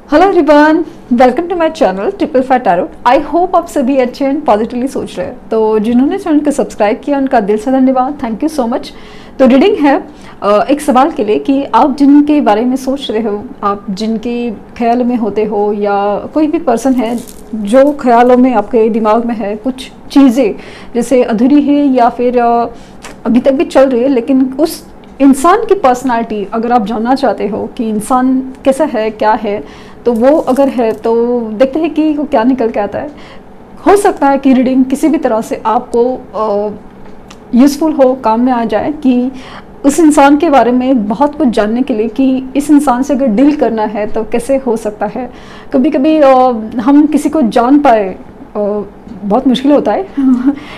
Hello everyone, welcome to my channel triple five tarot. I hope आप सभी अच्छे and positively सोच रहे हैं। तो जिन्होंने चैनल को सब्सक्राइब किया उनका दिल से धन्यवाद, थैंक यू सो मच। तो रीडिंग है एक सवाल के लिए कि आप जिनके बारे में सोच रहे हो, आप जिनके ख्याल में होते हो, या कोई भी पर्सन है जो ख्यालों में आपके दिमाग में है, कुछ चीज़ें जैसे अधूरी है या फिर अभी तक भी चल रही है, लेकिन उस इंसान की पर्सनालिटी अगर आप जानना चाहते हो कि इंसान कैसा है, क्या है, तो वो अगर है तो देखते हैं कि वो क्या निकल के आता है। हो सकता है कि रीडिंग किसी भी तरह से आपको यूज़फुल हो, काम में आ जाए, कि उस इंसान के बारे में बहुत कुछ जानने के लिए कि इस इंसान से अगर डील करना है तो कैसे हो सकता है। कभी कभी हम किसी को जान पाए बहुत मुश्किल होता है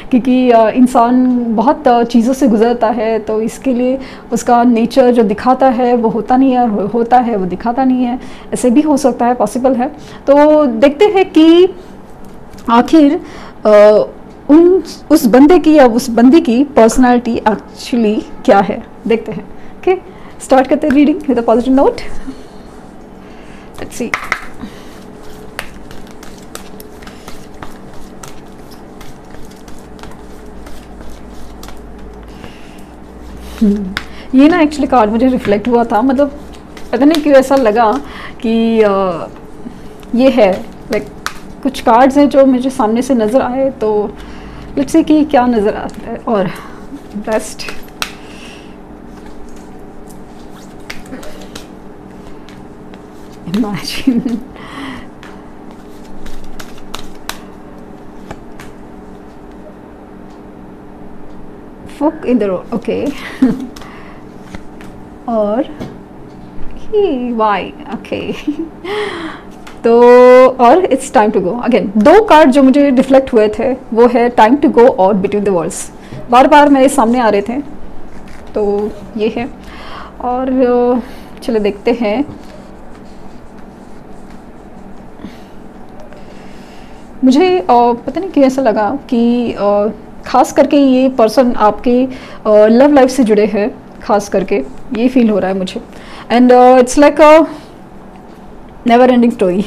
क्योंकि इंसान बहुत चीज़ों से गुजरता है, तो इसके लिए उसका नेचर जो दिखाता है वो होता नहीं है, और होता है वो दिखाता नहीं है। ऐसे भी हो सकता है, पॉसिबल है। तो देखते हैं कि आखिर उस बंदे की या उस बंदी की पर्सनालिटी एक्चुअली क्या है। देखते हैं। ओके, स्टार्ट करते हैं reading with a positive note. Let's see. ये ना एक्चुअली कार्ड मुझे रिफ्लेक्ट हुआ था, मतलब पता नहीं क्यों ऐसा लगा कि ये है, लाइक कुछ कार्ड्स हैं जो मुझे सामने से नज़र आए। तो लेट्स सी कि क्या नज़र आता है। और बेस्ट इमेजिन फुक इन द रोड। ओके और वाई। ओके तो और it's time to go. Again दो कार्ड जो मुझे रिफ्लेक्ट हुए थे वो है टाइम टू गो और बिटवीन द वर्ल्ड्स। बार बार मेरे सामने आ रहे थे, तो ये है। और चलो देखते हैं। मुझे पता नहीं क्यों ऐसा लगा कि खास करके ये पर्सन आपके लव लाइफ से जुड़े हैं, खास करके ये फील हो रहा है मुझे। And it's like a never ending story.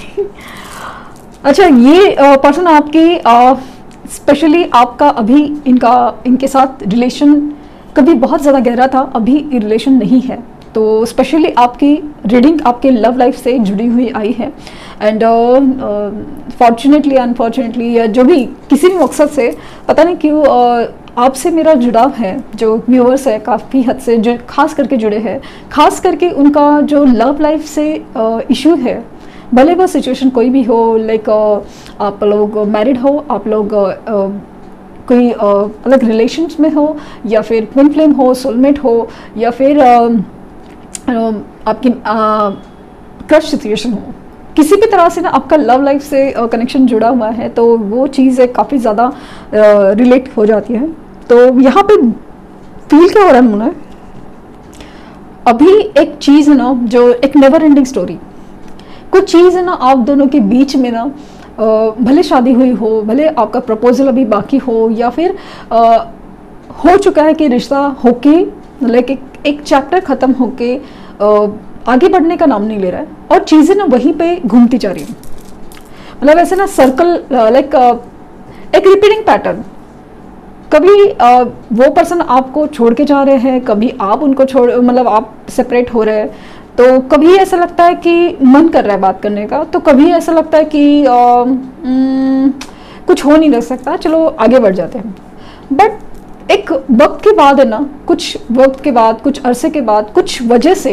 अच्छा, ये पर्सन आपकी स्पेशली आपका अभी इनके साथ रिलेशन कभी बहुत ज़्यादा गहरा था, अभी रिलेशन नहीं है। तो स्पेशली आपकी रीडिंग आपके लव लाइफ से जुड़ी हुई आई है। एंड फॉर्चुनेटली अनफॉर्चुनेटली या जो भी किसी भी मकसद से, पता नहीं क्यों आपसे मेरा जुड़ाव है, जो व्यूअर्स है काफ़ी हद से जो खास करके जुड़े हैं, खास करके उनका जो लव लाइफ से इशू है, भले वो सिचुएशन कोई भी हो, लाइक आप लोग मैरिड हो, आप लोग कोई अलग रिलेशंस में हो, या फिर ट्विन फ्लेम हो, सोलमेट हो, या फिर आपकी क्रश सिचुएशन हो, किसी भी तरह से ना आपका लव लाइफ से कनेक्शन जुड़ा हुआ है, तो वो चीज़ें काफ़ी ज़्यादा रिलेट हो जाती है। तो यहाँ पे फील क्या हो रहा है मुझे, अभी एक चीज़ है ना, जो एक नेवर एंडिंग स्टोरी, कुछ चीज़ है ना आप दोनों के बीच में ना, भले शादी हुई हो, भले आपका प्रपोजल अभी बाकी हो, या फिर हो चुका है कि रिश्ता होके लाइक एक चैप्टर ख़त्म होके आगे बढ़ने का नाम नहीं ले रहा है, और चीज़ें ना वहीं पे घूमती जा रही हैं। मतलब ऐसे ना सर्कल, लाइक एक रिपीटिंग पैटर्न। कभी वो पर्सन आपको छोड़ के जा रहे हैं, कभी आप उनको छोड़, मतलब आप सेपरेट हो रहे हैं। तो कभी ऐसा लगता है कि मन कर रहा है बात करने का, तो कभी ऐसा लगता है कि कुछ हो नहीं रह सकता, चलो आगे बढ़ जाते हैं। बट एक वक्त के बाद है ना, कुछ वक्त के बाद, कुछ अरसे के बाद, कुछ वजह से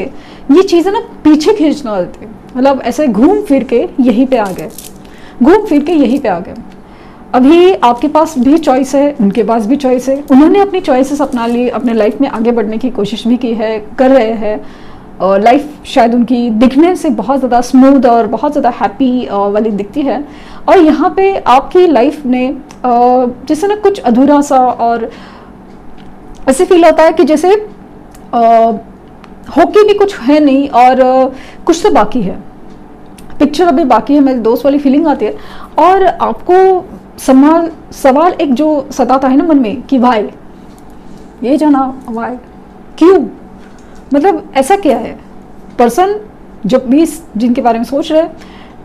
ये चीज़ें ना पीछे खींचना होती है। मतलब ऐसे घूम फिर के यहीं पे आ गए, घूम फिर के यहीं पे आ गए। अभी आपके पास भी चॉइस है, उनके पास भी चॉइस है, उन्होंने अपनी चॉइसेस अपना ली, अपने लाइफ में आगे बढ़ने की कोशिश भी की है, कर रहे हैं। और लाइफ शायद उनकी दिखने से बहुत ज़्यादा स्मूथ और बहुत ज़्यादा हैप्पी वाली दिखती है। और यहाँ पे आपकी लाइफ ने जैसे ना कुछ अधूरा सा, और ऐसे फील होता है कि जैसे होके भी कुछ है नहीं, और कुछ तो बाकी है, पिक्चर अभी बाकी है, मेरे दोस्त वाली फीलिंग आती है। और आपको सवाल एक जो सताता है ना मन में कि वाई, ये जाना वाई, क्यों, मतलब ऐसा क्या है। पर्सन जब भी जिनके बारे में सोच रहे हैं,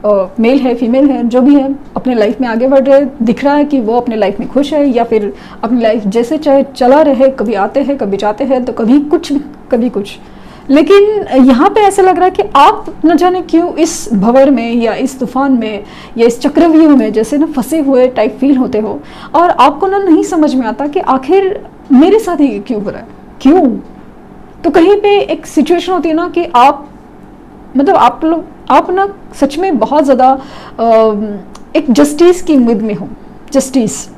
मेल है फीमेल है जो भी है, अपने लाइफ में आगे बढ़ रहे, दिख रहा है कि वो अपने लाइफ में खुश है, या फिर अपनी लाइफ जैसे चाहे चला रहे, कभी आते हैं कभी जाते हैं, तो कभी कुछ कभी कुछ। लेकिन यहाँ पे ऐसा लग रहा है कि आप न जाने क्यों इस भंवर में या इस तूफान में या इस चक्रव्यूह में जैसे ना फंसे हुए टाइप फील होते हो, और आपको ना नहीं समझ में आता कि आखिर मेरे साथ ही क्यों हो रहा है, क्यों। तो कहीं पे एक सिचुएशन होती है ना कि आप मतलब आप ना सच में बहुत ज़्यादा एक जस्टिस की उम्मीद में हो, जस्टिस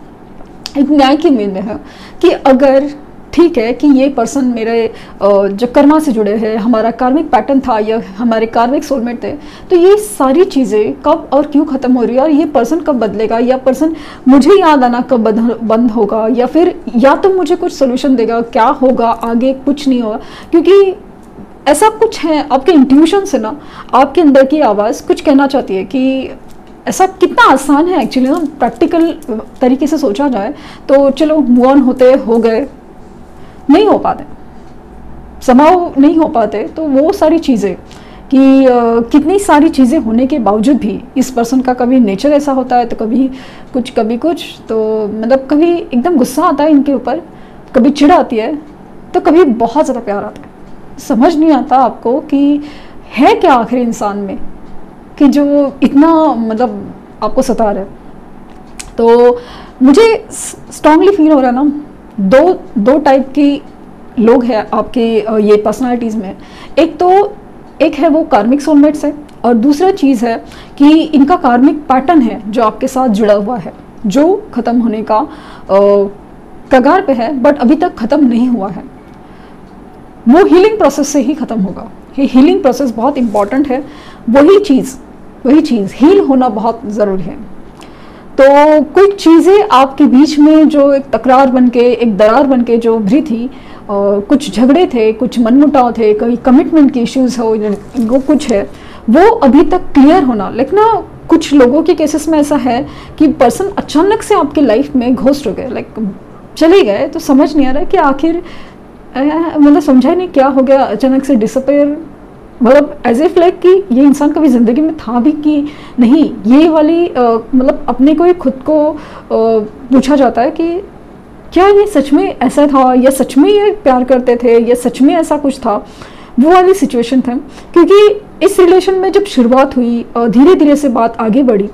एक न्याय की उम्मीद में हो कि अगर ठीक है कि ये पर्सन मेरे जो कर्मा से जुड़े हैं, हमारा कार्मिक पैटर्न था या हमारे कार्मिक सोलमेट थे, तो ये सारी चीज़ें कब और क्यों ख़त्म हो रही है, और ये पर्सन कब बदलेगा, या पर्सन मुझे याद आना कब बंद होगा, या फिर या तो मुझे कुछ सोल्यूशन देगा, क्या होगा आगे, कुछ नहीं होगा। क्योंकि ऐसा कुछ है आपके इंट्यूशन से ना, आपके अंदर की आवाज़ कुछ कहना चाहती है कि ऐसा कितना आसान है एक्चुअली ना, प्रैक्टिकल तरीके से सोचा जाए तो चलो मूव ऑन होते हो गए, नहीं हो पाते, संभव नहीं हो पाते। तो वो सारी चीज़ें कि कितनी सारी चीज़ें होने के बावजूद भी इस पर्सन का कभी नेचर ऐसा होता है, तो कभी कुछ, तो मतलब कभी एकदम गुस्सा आता है इनके ऊपर, कभी चिढ़ आती है, तो कभी बहुत ज़्यादा प्यार आता है। समझ नहीं आता आपको कि है क्या आखिर इंसान में कि जो इतना मतलब आपको सता रहा है। तो मुझे स्ट्रांगली फील हो रहा है ना, दो टाइप की लोग हैं आपके ये पर्सनालिटीज़ में। एक है वो कार्मिक सोलमेट्स है, और दूसरा चीज़ है कि इनका कार्मिक पैटर्न है जो आपके साथ जुड़ा हुआ है, जो ख़त्म होने का कगार पे है, बट अभी तक ख़त्म नहीं हुआ है। वो हीलिंग प्रोसेस से ही ख़त्म होगा। ये हीलिंग प्रोसेस बहुत इंपॉर्टेंट है, वही चीज़ हील होना बहुत ज़रूरी है। तो कुछ चीज़ें आपके बीच में जो एक तकरार बनके, एक दरार बनके जो उभरी थी, कुछ झगड़े थे, कुछ मनमुटाव थे, कभी कमिटमेंट के इश्यूज हो, वो कुछ है, वो अभी तक क्लियर होना। लेकिन ना कुछ लोगों के केसेस में ऐसा है कि पर्सन अचानक से आपके लाइफ में घोस्ट हो गए, लाइक चले गए, तो समझ नहीं आ रहा है कि आखिर मतलब समझा नहीं क्या हो गया, अचानक से डिसअपेयर, मतलब एज इफ लाइक कि ये इंसान कभी ज़िंदगी में था भी कि नहीं। ये वाली मतलब अपने को ही खुद को पूछा जाता है कि क्या ये सच में ऐसा था, या सच में ये प्यार करते थे, या सच में ऐसा कुछ था, वो वाली सिचुएशन था। क्योंकि इस रिलेशन में जब शुरुआत हुई और धीरे धीरे से बात आगे बढ़ी,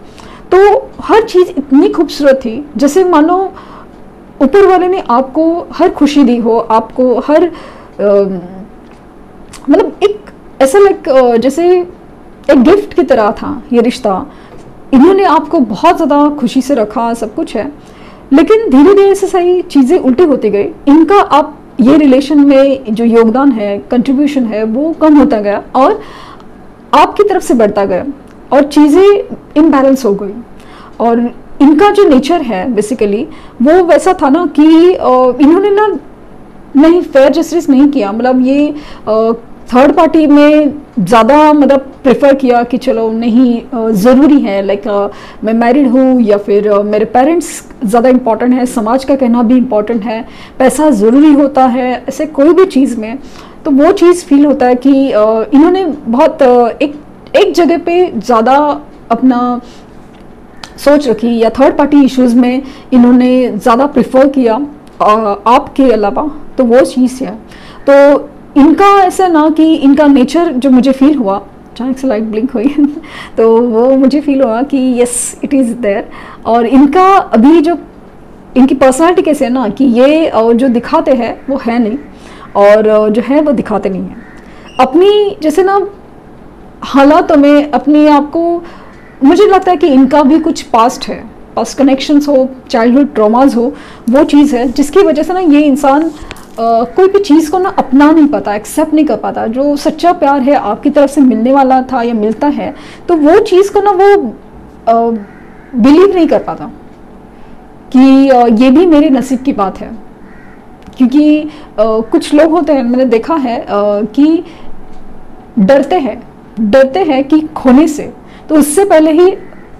तो हर चीज़ इतनी खूबसूरत थी, जैसे मानो ऊपर वाले ने आपको हर खुशी दी हो, आपको हर मतलब एक ऐसा लाइक जैसे एक गिफ्ट की तरह था ये रिश्ता। इन्होंने आपको बहुत ज़्यादा खुशी से रखा, सब कुछ है, लेकिन धीरे धीरे से सही चीज़ें उल्टी होती गई। इनका आप ये रिलेशन में जो योगदान है, कंट्रीब्यूशन है, वो कम होता गया और आपकी तरफ से बढ़ता गया, और चीज़ें इम्बैलेंस हो गई। और इनका जो नेचर है बेसिकली वो वैसा था ना कि इन्होंने ना नहीं फेयर जस्टिस नहीं किया, मतलब ये थर्ड पार्टी में ज़्यादा मतलब प्रेफर किया कि चलो नहीं ज़रूरी है, लाइक मैं मैरिड हूँ, या फिर मेरे पेरेंट्स ज़्यादा इम्पॉर्टेंट है, समाज का कहना भी इम्पॉर्टेंट है, पैसा ज़रूरी होता है, ऐसे कोई भी चीज़ में। तो वो चीज़ फील होता है कि इन्होंने बहुत एक जगह पे ज़्यादा अपना सोच रखी, या थर्ड पार्टी इश्यूज़ में इन्होंने ज़्यादा प्रेफर किया आपके अलावा, तो वो चीज़ है। तो इनका ऐसा ना कि इनका नेचर जो मुझे फील हुआ, अचानक से लाइट ब्लिंक हुई तो वो मुझे फील हुआ कि यस इट इज़ देयर। और इनका अभी जो इनकी पर्सनालिटी कैसे है ना कि ये जो दिखाते हैं वो है नहीं, और जो है वो दिखाते नहीं है। अपनी जैसे ना हालातों में अपने आप को, मुझे लगता है कि इनका भी कुछ पास्ट है, पास्ट कनेक्शंस हो, चाइल्डहुड ट्रॉमास हो, वो चीज़ है जिसकी वजह से ना ये इंसान कोई भी चीज़ को ना अपना नहीं पाता, एक्सेप्ट नहीं कर पाता। जो सच्चा प्यार है आपकी तरफ से मिलने वाला था या मिलता है, तो वो चीज़ को ना वो बिलीव नहीं कर पाता कि ये भी मेरे नसीब की बात है। क्योंकि कुछ लोग होते हैं, मैंने देखा है कि डरते हैं कि खोने से, तो उससे पहले ही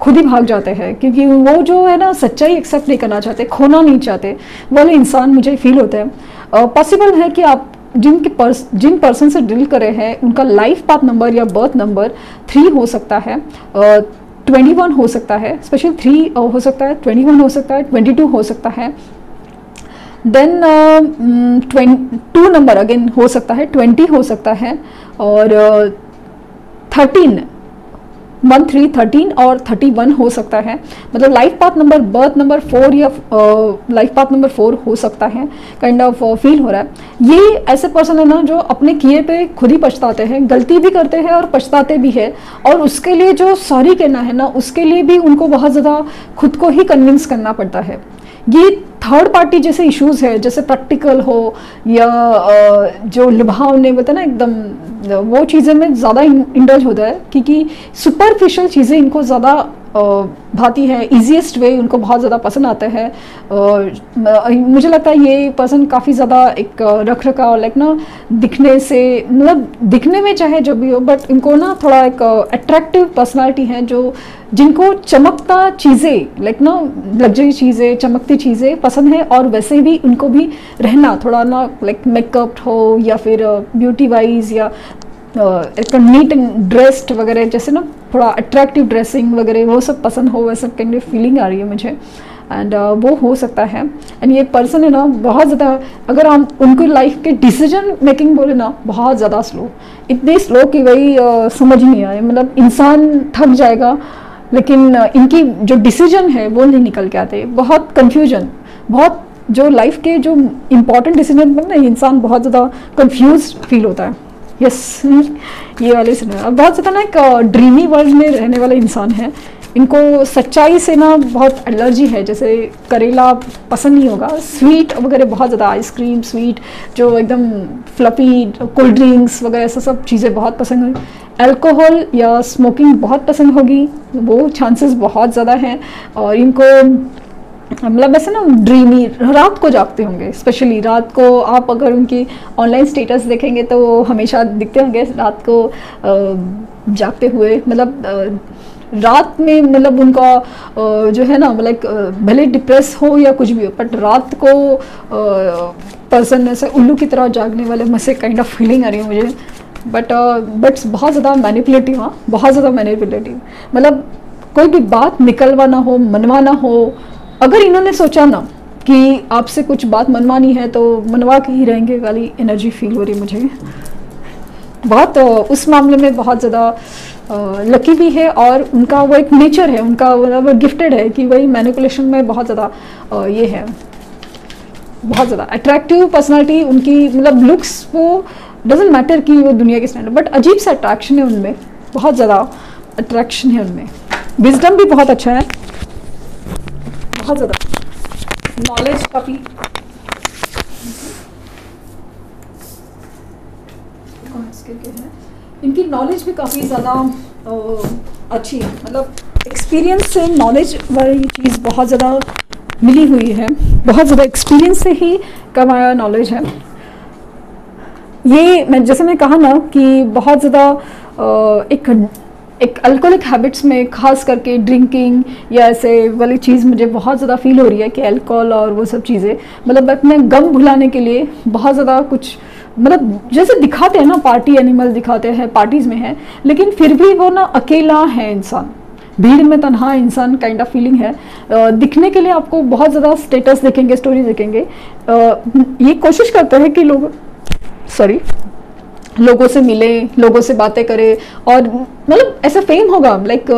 खुद ही भाग जाते हैं, क्योंकि वो जो है ना सच्चाई एक्सेप्ट नहीं करना चाहते, खोना नहीं चाहते, वाले इंसान मुझे फील होते हैं। पॉसिबल है कि आप जिन पर्सन से डील करे हैं उनका लाइफ पाथ नंबर या बर्थ नंबर 3 हो सकता है, 21 हो सकता है, स्पेशली 3 हो सकता है, 21 हो सकता है, 22 हो सकता है, देन 2 नंबर अगेन हो सकता है, 20 हो सकता है, और 13 1 3 13 और 31 हो सकता है। मतलब life path number birth number 4 या लाइफ पाथ नंबर 4 हो सकता है, काइंड ऑफ फील हो रहा है। ये ऐसे पर्सन है ना जो अपने किए पे खुद ही पछताते हैं, गलती भी करते हैं और पछताते भी है, और उसके लिए जो सॉरी कहना है ना उसके लिए भी उनको बहुत ज़्यादा खुद को ही कन्विंस करना पड़ता है। ये थर्ड पार्टी जैसे इश्यूज है, जैसे प्रैक्टिकल हो या जो लुभावने बोलते हैं ना एकदम, वो चीज़ें में ज़्यादा इंडल्ज होता है, क्योंकि सुपरफिशियल चीज़ें इनको ज़्यादा भाती है, इजीएस्ट वे उनको बहुत ज़्यादा पसंद आता है। मुझे लगता है ये पर्सन काफ़ी ज़्यादा एक रख रखाव लाइक ना दिखने से, मतलब दिखने में चाहे जो भी हो, बट इनको ना थोड़ा एक अट्रैक्टिव पर्सनालिटी है, जो जिनको चमकता चीज़ें लाइक ना लग्जरी चीज़ें, चमकती चीज़ें पसंद है, और वैसे भी उनको भी रहना थोड़ा ना लाइक मेकअप हो या फिर ब्यूटी वाइज या एक नीट एंड ड्रेस्ड वगैरह, जैसे ना थोड़ा अट्रैक्टिव ड्रेसिंग वगैरह वो सब पसंद हो, वैसे काइंड ऑफ फीलिंग आ रही है मुझे, एंड वो हो सकता है। एंड ये पर्सन है ना बहुत ज़्यादा, अगर हम उनकी लाइफ के डिसीजन मेकिंग बोले ना बहुत ज़्यादा स्लो, इतने स्लो कि वही समझ नहीं आए, मतलब इंसान थक जाएगा, लेकिन इनकी जो डिसीजन है वो नहीं निकल के आते, बहुत कन्फ्यूजन, बहुत जो लाइफ के जो इम्पोर्टेंट डिसीजन में ना इंसान बहुत ज़्यादा कन्फ्यूज फील होता है। यस ये वाले सुना, अब बहुत ज़्यादा ना एक ड्रीमी वर्ल्ड में रहने वाला इंसान है, इनको सच्चाई से ना बहुत एलर्जी है, जैसे करेला पसंद नहीं होगा, स्वीट वगैरह बहुत ज़्यादा, आइसक्रीम स्वीट जो एकदम फ्लफी, कोल्ड ड्रिंक्स वगैरह ऐसा सब चीज़ें बहुत पसंद है, अल्कोहल या स्मोकिंग बहुत पसंद होगी, वो चांसेस बहुत ज़्यादा हैं, और इनको मतलब ऐसे ना ड्रीमी रात को जागते होंगे, स्पेशली रात को आप अगर उनकी ऑनलाइन स्टेटस देखेंगे तो वो हमेशा दिखते होंगे रात को जागते हुए, मतलब रात में, मतलब उनका जो है ना मतलब भले डिप्रेस हो या कुछ भी हो, बट रात को पर्सन ऐसे उल्लू की तरह जागने वाले मुझसे काइंड ऑफ फीलिंग आ रही है मुझे, बट बहुत ज़्यादा मैनिपुलेटिव, हाँ बहुत ज़्यादा मैनिपुलेटिव, मतलब कोई भी बात निकलवाना हो, मनवाना हो, अगर इन्होंने सोचा ना कि आपसे कुछ बात मनवानी है तो मनवा के ही रहेंगे वाली एनर्जी फील हो रही है मुझे, बहुत उस मामले में बहुत ज़्यादा लकी भी है, और उनका वो एक नेचर है, उनका वो गिफ्टेड है कि वही मैनिपुलेशन में बहुत ज़्यादा ये है, बहुत ज़्यादा अट्रैक्टिव पर्सनालिटी उनकी, मतलब लुक्स वो डजेंट मैटर कि वो दुनिया के स्टैंडर्ड, बट अजीब सा अट्रैक्शन है उनमें, बहुत ज़्यादा अट्रैक्शन है उनमें, विजडम भी बहुत अच्छा है, बहुत ज़्यादा नॉलेज काफ़ी, इनकी नॉलेज भी काफ़ी ज़्यादा अच्छी है, मतलब एक्सपीरियंस से नॉलेज वाली चीज़ बहुत ज़्यादा मिली हुई है, बहुत ज़्यादा एक्सपीरियंस से ही कमाया नॉलेज है। ये मैं जैसे मैं कहा ना कि बहुत ज़्यादा एक अल्कोहलिक हैबिट्स में, खास करके ड्रिंकिंग या ऐसे वाली चीज़ मुझे बहुत ज़्यादा फील हो रही है कि अल्कोहल और वो सब चीज़ें, मतलब अपने गम भुलाने के लिए बहुत ज़्यादा कुछ, मतलब जैसे दिखाते हैं ना पार्टी एनिमल दिखाते हैं, पार्टीज़ में है, लेकिन फिर भी वो ना अकेला है इंसान, भीड़ में तन्हा इंसान काइंड ऑफ फीलिंग है। दिखने के लिए आपको बहुत ज़्यादा स्टेटस देखेंगे, स्टोरी देखेंगे, ये कोशिश करते हैं कि लोगों से मिले, लोगों से बातें करे, और मतलब ऐसा फेम होगा लाइक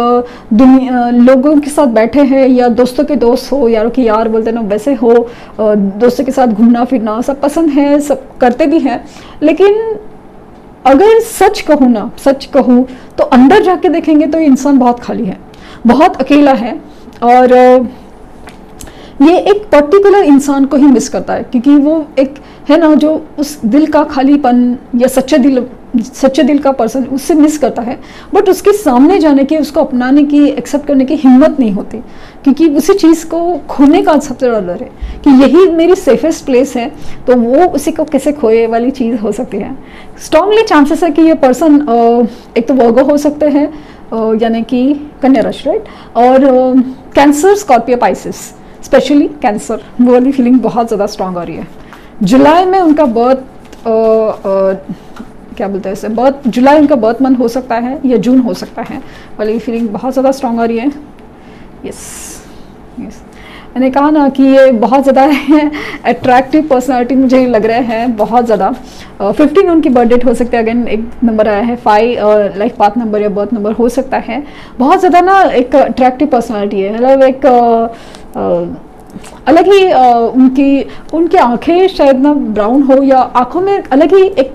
दुनिया लोगों के साथ बैठे हैं, या दोस्तों के दोस्त हो, यारों के यार बोलते ना वैसे हो, दोस्तों के साथ घूमना फिरना सब पसंद है, सब करते भी हैं, लेकिन अगर सच कहूँ तो अंदर जाके देखेंगे तो ये इंसान बहुत खाली है, बहुत अकेला है, और ये एक पर्टिकुलर इंसान को ही मिस करता है, क्योंकि वो एक है ना जो उस दिल का खालीपन या सच्चे दिल का पर्सन उससे मिस करता है, बट उसके सामने जाने की, उसको अपनाने की, एक्सेप्ट करने की हिम्मत नहीं होती, क्योंकि उसी चीज़ को खोने का सबसे बड़ा डर है कि यही मेरी सेफेस्ट प्लेस है, तो वो उसी को कैसे खोए वाली चीज़ हो सकती है। स्ट्रांगली चांसेस है कि ये पर्सन एक तो वर्गो हो सकते हैं, यानी कि कन्या राशि, राइट, और cancer, Scorpio, Pisces, specially cancer, वो वाली फीलिंग बहुत ज़्यादा स्ट्रांग आ रही है। जुलाई में उनका बर्थ क्या बोलते हैं इसे, बर्थ जुलाई उनका बर्थ मंथ हो सकता है या जून हो सकता है, वाली फीलिंग बहुत ज़्यादा स्ट्रॉन्ग आ रही है। यस यस, मैंने कहा ना कि ये बहुत ज़्यादा अट्रैक्टिव पर्सनालिटी मुझे लग रहा है, बहुत ज़्यादा। 15 उनकी बर्थ डेट हो सकती है, अगेन एक नंबर आया है 5, लाइफ पाथ नंबर या बर्थ नंबर हो सकता है। बहुत ज़्यादा ना एक अट्रैक्टिव पर्सनालिटी है, मतलब एक अलग ही उनकी आंखें शायद ना ब्राउन हो, या आंखों में अलग ही एक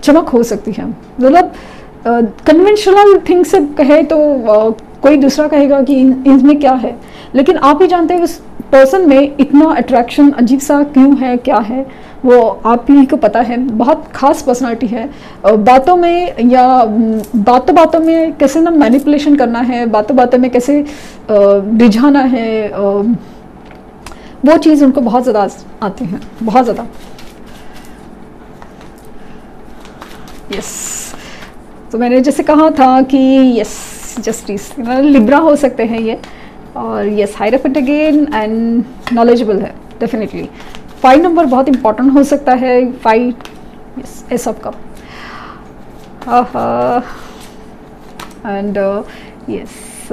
चमक हो सकती है। मतलब कन्वेंशनल थिंग से कहे तो कोई दूसरा कहेगा कि इनमें क्या है, लेकिन आप ही जानते हैं उस पर्सन में इतना अट्रैक्शन अजीब सा क्यों है, क्या है, वो आप ही को पता है। बहुत खास पर्सनालिटी है। बातों में या बातों बातों में कैसे ना मैनिपुलेशन करना है, बातों बातों में कैसे रिझाना है, वो चीज़ उनको बहुत ज़्यादा आती है, बहुत ज़्यादा। यस, तो मैंने जैसे कहा था कि यस जस्टिस लिब्रा हो सकते हैं ये, और यस हायराफेंट अगेन एंड नॉलेजेबल है डेफिनेटली। 5 नंबर बहुत इंपॉर्टेंट हो सकता है, 5 yes S of cup and yes.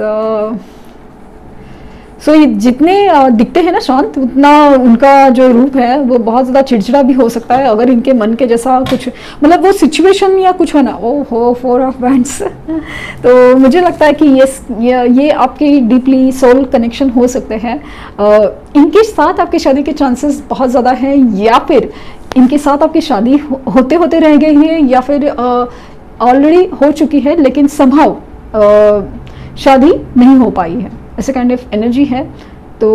So ये जितने दिखते हैं ना शांत, उतना उनका जो रूप है वो बहुत ज़्यादा चिड़चिड़ा भी हो सकता है, अगर इनके मन के जैसा कुछ मतलब वो सिचुएशन या कुछ हो ना। ओ हो 4 ऑफ बैंड्स तो मुझे लगता है कि ये आपकी डीपली सोल कनेक्शन हो सकते हैं। इनके साथ आपकी शादी के चांसेस बहुत ज़्यादा हैं, या फिर इनके साथ आपकी शादी होते होते रह गई है, या फिर ऑलरेडी हो चुकी है लेकिन संभव शादी नहीं हो पाई है, ऐसे काइंड ऑफ एनर्जी है। तो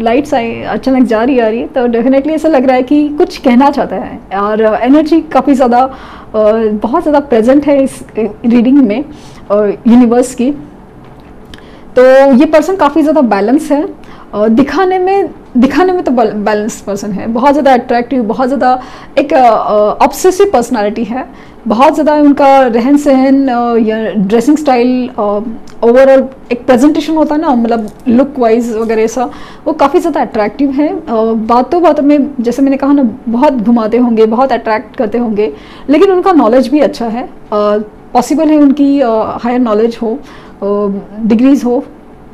लाइट्स अचानक जा रही आ रही है, तो डेफिनेटली ऐसा लग रहा है कि कुछ कहना चाहता है, और एनर्जी काफ़ी ज़्यादा बहुत ज़्यादा प्रेजेंट है इस रीडिंग में यूनिवर्स की। तो ये पर्सन काफ़ी ज़्यादा बैलेंस है, दिखाने में तो बैलेंस पर्सन है, बहुत ज़्यादा अट्रैक्टिव, बहुत ज़्यादा एक ऑब्सेसिव पर्सनालिटी है। बहुत ज़्यादा उनका रहन सहन या ड्रेसिंग स्टाइल, ओवरऑल एक प्रेजेंटेशन होता है ना, मतलब लुक वाइज वगैरह ऐसा, वो काफ़ी ज़्यादा अट्रैक्टिव है। बातों बातों में जैसे मैंने कहा ना, बहुत घुमाते होंगे, बहुत अट्रैक्ट करते होंगे, लेकिन उनका नॉलेज भी अच्छा है। पॉसिबल है उनकी हायर नॉलेज हो, डिग्रीज हो,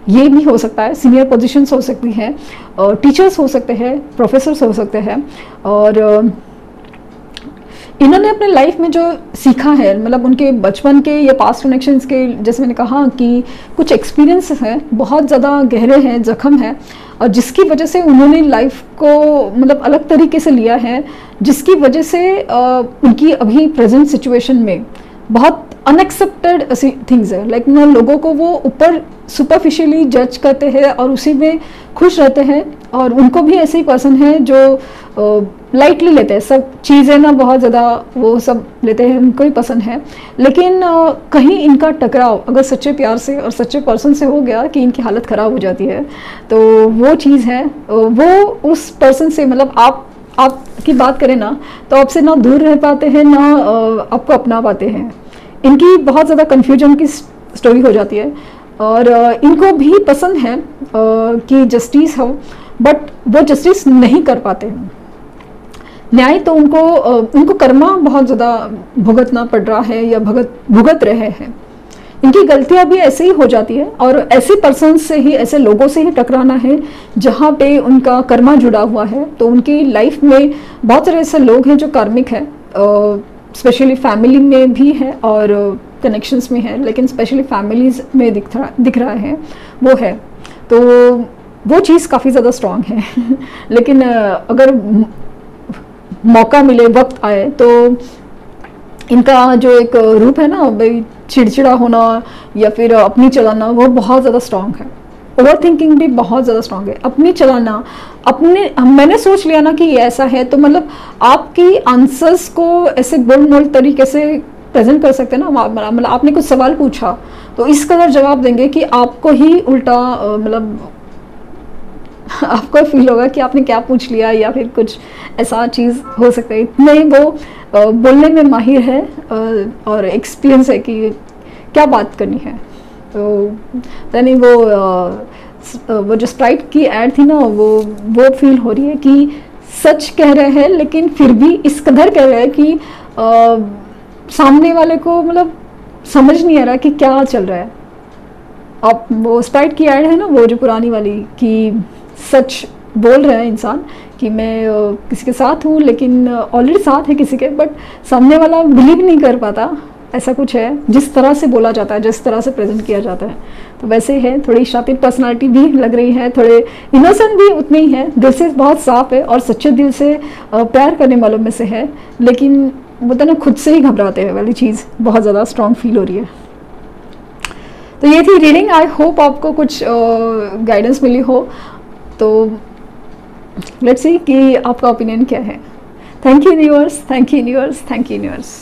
ये भी हो सकता है, सीनियर पोजीशंस हो सकती हैं, टीचर्स हो सकते हैं, प्रोफेसर्स हो सकते हैं। और इन्होंने अपने लाइफ में जो सीखा है, मतलब उनके बचपन के या पास्ट कनेक्शंस के, जैसे मैंने कहा कि कुछ एक्सपीरियंसेस हैं बहुत ज़्यादा गहरे हैं, जख्म है, और जिसकी वजह से उन्होंने लाइफ को मतलब अलग तरीके से लिया है, जिसकी वजह से उनकी अभी प्रेजेंट सिचुएशन में बहुत अनएक्सेप्टेड ऐसी थिंग्स है। लाइक ना लोगों को वो ऊपर सुपरफिशियली जज करते हैं और उसी में खुश रहते हैं, और उनको भी ऐसे ही पर्सन है जो लाइटली लेते हैं सब चीज़ें ना, बहुत ज़्यादा वो सब लेते हैं, उनको ही पसंद है। लेकिन कहीं इनका टकराव अगर सच्चे प्यार से और सच्चे पर्सन से हो गया कि इनकी हालत ख़राब हो जाती है, तो वो चीज़ है, वो उस पर्सन से मतलब आपकी बात करें ना, तो आपसे ना दूर रह पाते हैं, ना आपको अपना पाते हैं। इनकी बहुत ज़्यादा कन्फ्यूजन की स्टोरी हो जाती है, और इनको भी पसंद है कि जस्टिस हो, बट वो जस्टिस नहीं कर पाते हैं। न्याय तो उनको कर्मा बहुत ज़्यादा भुगतना पड़ रहा है या भुगत रहे हैं। इनकी गलतियां भी ऐसे ही हो जाती है, और ऐसे पर्सन से ही, ऐसे लोगों से ही टकराना है जहाँ पे उनका कर्मा जुड़ा हुआ है। तो उनकी लाइफ में बहुत सारे ऐसे लोग हैं जो कार्मिक है, स्पेशली फैमिली में भी है और कनेक्शंस में है, लेकिन स्पेशली फैमिलीज में दिख रहा है वो है। तो वो चीज़ काफ़ी ज़्यादा स्ट्रांग है लेकिन अगर मौका मिले, वक्त आए, तो इनका जो एक रूप है ना भाई, चिड़चिड़ा होना या फिर अपनी चलाना, वो बहुत ज़्यादा स्ट्रांग है। ओवर थिंकिंग भी बहुत ज़्यादा स्ट्रांग है। अपनी चलाना, मैंने सोच लिया ना कि ये ऐसा है, तो मतलब आपकी आंसर्स को ऐसे गोल मोल तरीके से प्रेजेंट कर सकते हैं ना। मतलब आपने कुछ सवाल पूछा तो इस कदर जवाब देंगे कि आपको ही उल्टा मतलब आपको फील होगा कि आपने क्या पूछ लिया, या फिर कुछ ऐसा चीज़ हो सकता है। इतने वो बोलने में माहिर है और एक्सपीरियंस है कि क्या बात करनी है। तो यानी वो जो स्प्राइट की ऐड थी ना, वो फील हो रही है कि सच कह रहे हैं, लेकिन फिर भी इस कदर कह रहे हैं कि सामने वाले को मतलब समझ नहीं आ रहा कि क्या चल रहा है। आप वो स्प्राइट की ऐड है ना, वो जो पुरानी वाली, कि सच बोल रहे हैं इंसान कि मैं किसी के साथ हूँ, लेकिन ऑलरेडी साथ है किसी के, बट सामने वाला बिलीव नहीं कर पाता। ऐसा कुछ है जिस तरह से बोला जाता है, जिस तरह से प्रेजेंट किया जाता है। तो वैसे है, थोड़ी शातिर पर्सनालिटी भी लग रही है, थोड़े इनोसेंट भी उतने ही है, दिल से बहुत साफ है और सच्चे दिल से प्यार करने वालों में से है, लेकिन वो तो ना खुद से ही घबराते हैं वाली चीज़ बहुत ज़्यादा स्ट्रॉन्ग फील हो रही है। तो ये थी रीडिंग। आई होप आपको कुछ गाइडेंस मिली हो। तो लेट्स सी कि आपका ओपिनियन क्या है। Thank you universe, thank you universe, thank you universe.